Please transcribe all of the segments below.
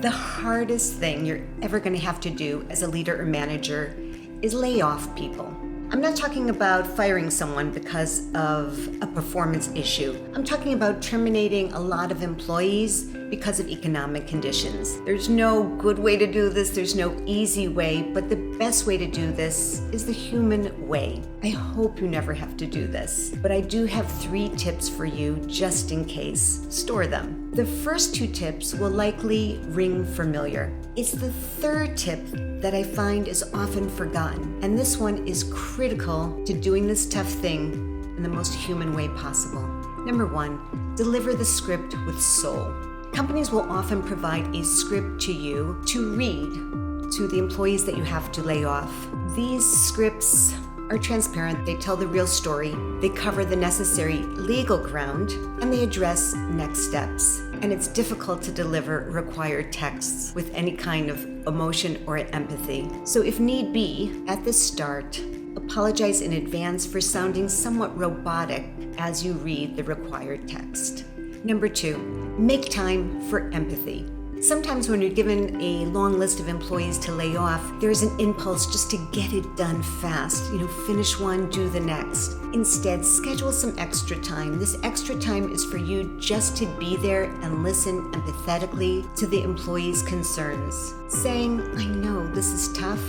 The hardest thing you're ever going to have to do as a leader or manager is lay off people. I'm not talking about firing someone because of a performance issue. I'm talking about terminating a lot of employees because of economic conditions. There's no good way to do this, there's no easy way, but the best way to do this is the human way. I hope you never have to do this, but I do have 3 tips for you just in case. Store them. The first 2 tips will likely ring familiar. It's the 3rd tip that I find is often forgotten, and this one is critical to doing this tough thing in the most human way possible. Number 1, deliver the script with soul. Companies will often provide a script to you to read to the employees that you have to lay off. These scripts are transparent, they tell the real story, they cover the necessary legal ground, and they address next steps. And it's difficult to deliver required texts with any kind of emotion or empathy. So if need be, at the start, apologize in advance for sounding somewhat robotic as you read the required text. Number 2, make time for empathy. Sometimes when you're given a long list of employees to lay off, there's an impulse just to get it done fast. Finish one, do the next. Instead, schedule some extra time. This extra time is for you just to be there and listen empathetically to the employees' concerns. Saying, I know this is tough,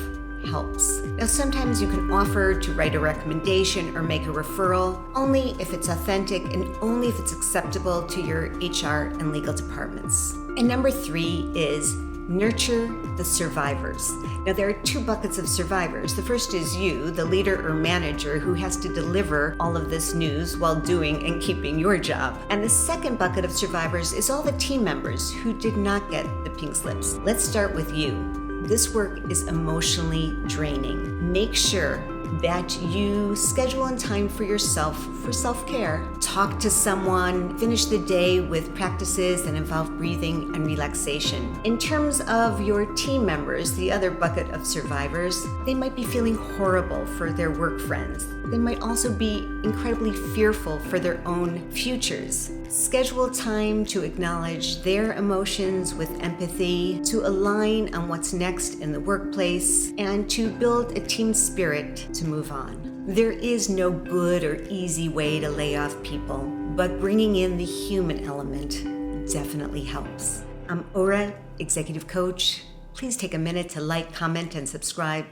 helps. Now, sometimes you can offer to write a recommendation or make a referral, only if it's authentic and only if it's acceptable to your HR and legal departments. And number 3 is nurture the survivors. Now, there are 2 buckets of survivors. The first is you, the leader or manager who has to deliver all of this news while doing and keeping your job. And the second bucket of survivors is all the team members who did not get the pink slips. Let's start with you. This work is emotionally draining. Make sure that you schedule in time for yourself for self-care. Talk to someone, finish the day with practices that involve breathing and relaxation. In terms of your team members, the other bucket of survivors, they might be feeling horrible for their work friends. They might also be incredibly fearful for their own futures. Schedule time to acknowledge their emotions with empathy, to align on what's next in the workplace, and to build a team spirit to move on. There is no good or easy way to lay off people, but bringing in the human element definitely helps. I'm Ora, Executive Coach. Please take a minute to like, comment, and subscribe,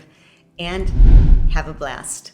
and have a blast.